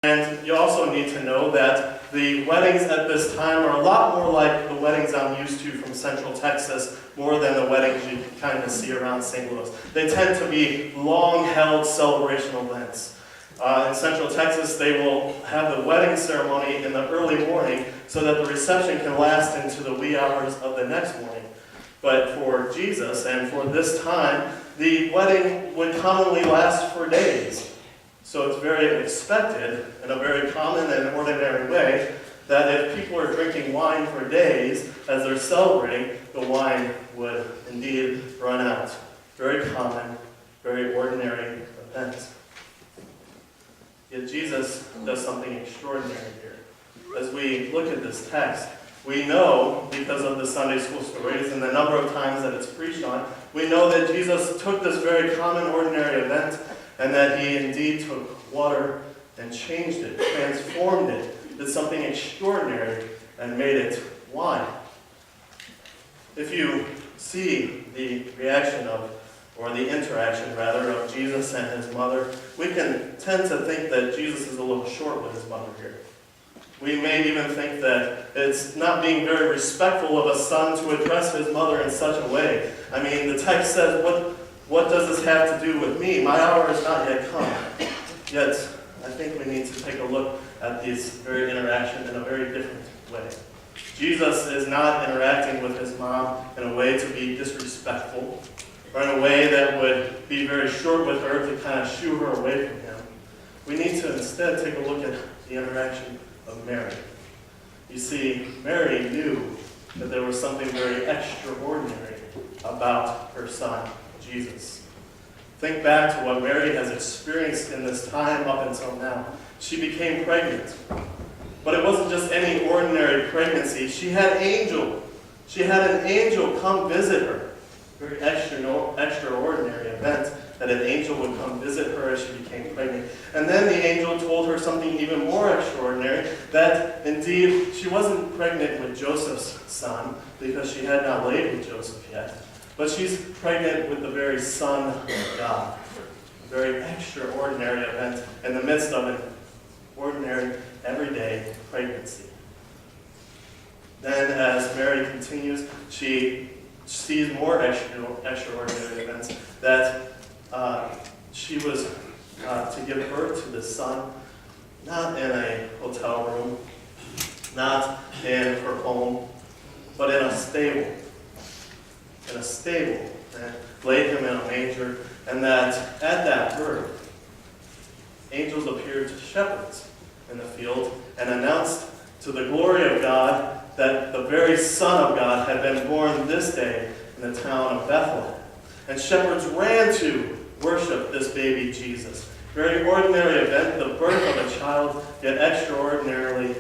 And you also need to know that the weddings at this time are a lot more like the weddings I'm used to from Central Texas, more than the weddings you kind of see around St. Louis. They tend to be long-held celebration events. In Central Texas, they will have the wedding ceremony in the early morning so that the reception can last into the wee hours of the next morning. But for Jesus and for this time, the wedding would commonly last for days. So it's very expected, in a very common and ordinary way, that if people are drinking wine for days as they're celebrating, the wine would indeed run out. Very common, very ordinary event. Yet Jesus does something extraordinary here. As we look at this text, we know, because of the Sunday school stories and the number of times that it's preached on, we know that Jesus took this very common, ordinary event and that he indeed took water and changed it, transformed it, did something extraordinary and made it wine. If you see the reaction of, or the interaction rather, of Jesus and his mother, we can tend to think that Jesus is a little short with his mother here. We may even think that it's not being very respectful of a son to address his mother in such a way. I mean, the text says, what does this have to do with me? My hour has not yet come. Yet, I think we need to take a look at this very interaction in a very different way. Jesus is not interacting with his mom in a way to be disrespectful, or in a way that would be very short with her to kind of shoo her away from him. We need to instead take a look at the interaction of Mary. You see, Mary knew that there was something very extraordinary about her son, Jesus. Think back to what Mary has experienced in this time up until now. She became pregnant. But it wasn't just any ordinary pregnancy. She had an angel come visit her. Very extraordinary event that an angel would come visit her as she became pregnant. And then the angel told her something even more extraordinary, that indeed she wasn't pregnant with Joseph's son because she had not laid with Joseph yet, but she's pregnant with the very Son of God. A very extraordinary event in the midst of an ordinary, everyday pregnancy. Then as Mary continues, she sees more extraordinary events, that she was to give birth to this son, not in a hotel room, not in her home, but in a stable. In a stable, and laid him in a manger, and that at that birth, angels appeared to shepherds in the field and announced to the glory of God that the very Son of God had been born this day in the town of Bethlehem. And shepherds ran to worship this baby Jesus. Very ordinary event, the birth of a child, yet extraordinarily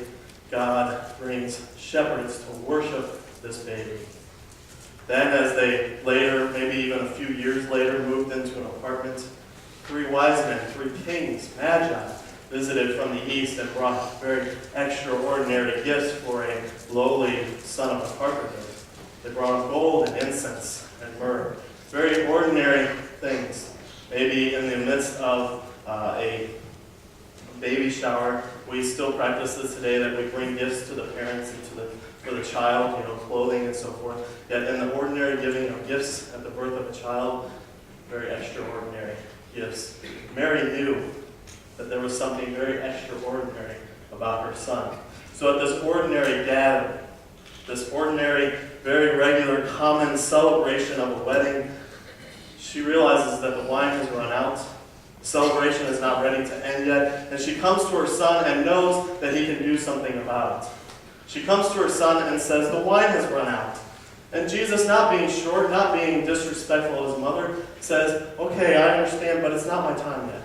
God brings shepherds to worship this baby. Then as they later, maybe even a few years later, moved into an apartment, 3 wise men, 3 kings, magi, visited from the east and brought very extraordinary gifts for a lowly son of a carpenter. They brought gold and incense and myrrh. Very ordinary things. Maybe in the midst of a baby shower, we still practice this today, that we bring gifts to the parents and for the child, clothing and so forth. Yet in the ordinary giving of gifts at the birth of a child, very extraordinary gifts. Mary knew that there was something very extraordinary about her son. So at this ordinary gathering, this ordinary, very regular, common celebration of a wedding, she realizes that the wine has run out. The celebration is not ready to end yet. And she comes to her son and knows that he can do something about it. She comes to her son and says, the wine has run out. And Jesus, not being short, not being disrespectful of his mother, says, okay, I understand, but it's not my time yet.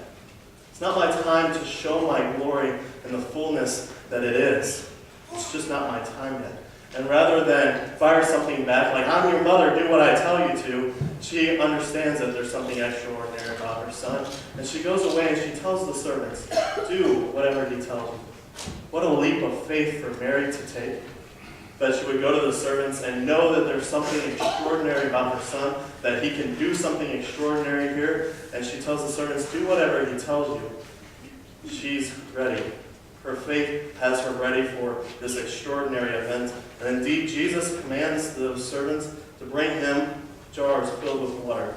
It's not my time to show my glory in the fullness that it is. It's just not my time yet. And rather than fire something back, like, I'm your mother, do what I tell you to, she understands that there's something extraordinary about her son. And she goes away and she tells the servants, do whatever he tells you. What a leap of faith for Mary to take. That she would go to the servants and know that there's something extraordinary about her son, that he can do something extraordinary here. And she tells the servants, do whatever he tells you. She's ready. Her faith has her ready for this extraordinary event. And indeed, Jesus commands the servants to bring him jars filled with water.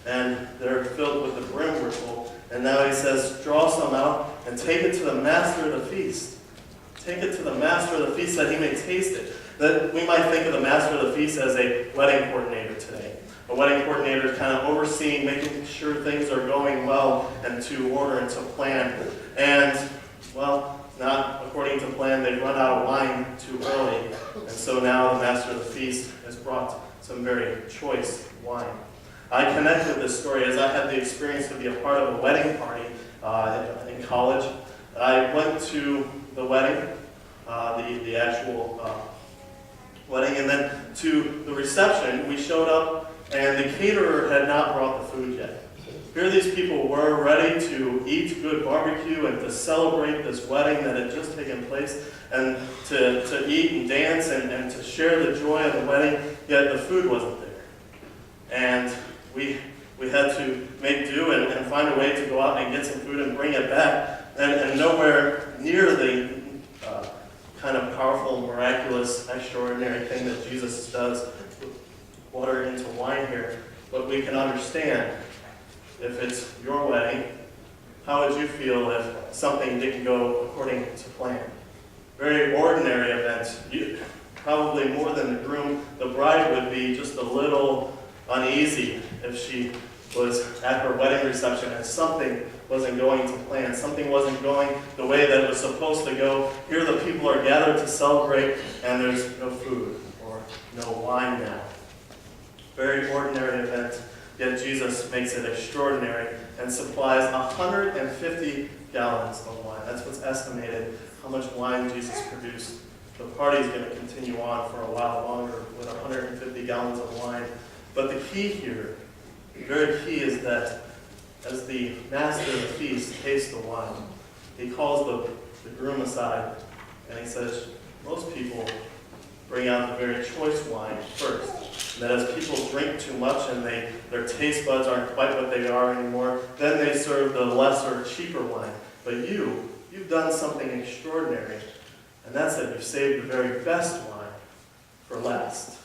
And they're filled with the brim, we're told. And now he says, draw some out and take it to the master of the feast. Take it to the master of the feast that he may taste it. That we might think of the master of the feast as a wedding coordinator today. A wedding coordinator is kind of overseeing, making sure things are going well and to order and to plan. And, well, not according to plan, they've run out of wine too early. And so now the master of the feast has brought some very choice wine. I connect with this story as I had the experience to be a part of a wedding party in college. I went to the wedding, the actual wedding, and then to the reception. We showed up, and the caterer had not brought the food yet. Here these people were ready to eat good barbecue and to celebrate this wedding that had just taken place, and to eat and dance and to share the joy of the wedding, yet the food wasn't there. And we had to make do and find a way to go out and get some food and bring it back. And nowhere near the kind of powerful, miraculous, extraordinary thing that Jesus does, water into wine here. But we can understand, if it's your wedding, how would you feel if something didn't go according to plan? Very ordinary events. Probably more than the groom, the bride would be just a little uneasy if she was at her wedding reception and something wasn't going to plan, something wasn't going the way that it was supposed to go. Here the people are gathered to celebrate, and there's no food or no wine now. Very ordinary event, yet Jesus makes it extraordinary and supplies 150 gallons of wine. That's what's estimated, how much wine Jesus produced. The party's going to continue on for a while longer with 150 gallons of wine. But the key here, the very key, is that as the master of the feast tastes the wine, he calls the groom aside and he says, most people bring out the very choice wine first. And that as people drink too much and their taste buds aren't quite what they are anymore, then they serve the lesser, cheaper wine. But you've done something extraordinary, and that's that you've saved the very best wine for last.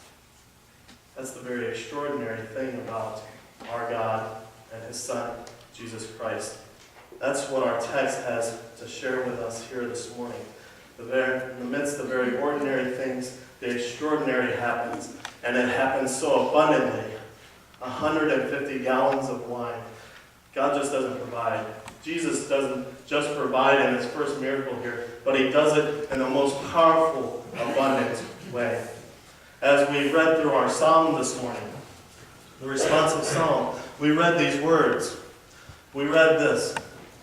That's the very extraordinary thing about our God and his Son, Jesus Christ. That's what our text has to share with us here this morning. In the midst of very ordinary things, the extraordinary happens, and it happens so abundantly. 150 gallons of wine. God just doesn't provide. Jesus doesn't just provide in his first miracle here, but he does it in the most powerful, abundant way. As we read through our psalm this morning, the responsive psalm, we read these words. We read this,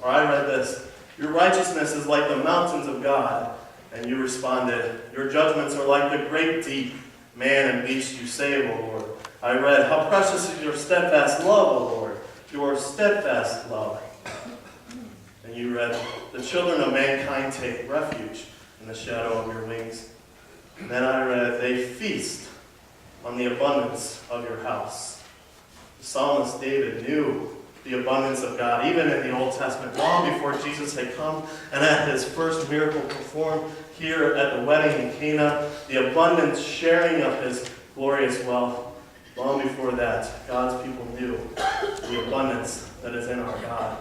or I read this. Your righteousness is like the mountains of God. And you responded, your judgments are like the great deep. Man and beast you save, O Lord. I read, how precious is your steadfast love, O Lord. Your steadfast love. And you read, the children of mankind take refuge in the shadow of your wings. And then I read, they feast on the abundance of your house. The psalmist David knew the abundance of God, even in the Old Testament, long before Jesus had come and had his first miracle performed here at the wedding in Cana, the abundant sharing of his glorious wealth. Long before that, God's people knew the abundance that is in our God.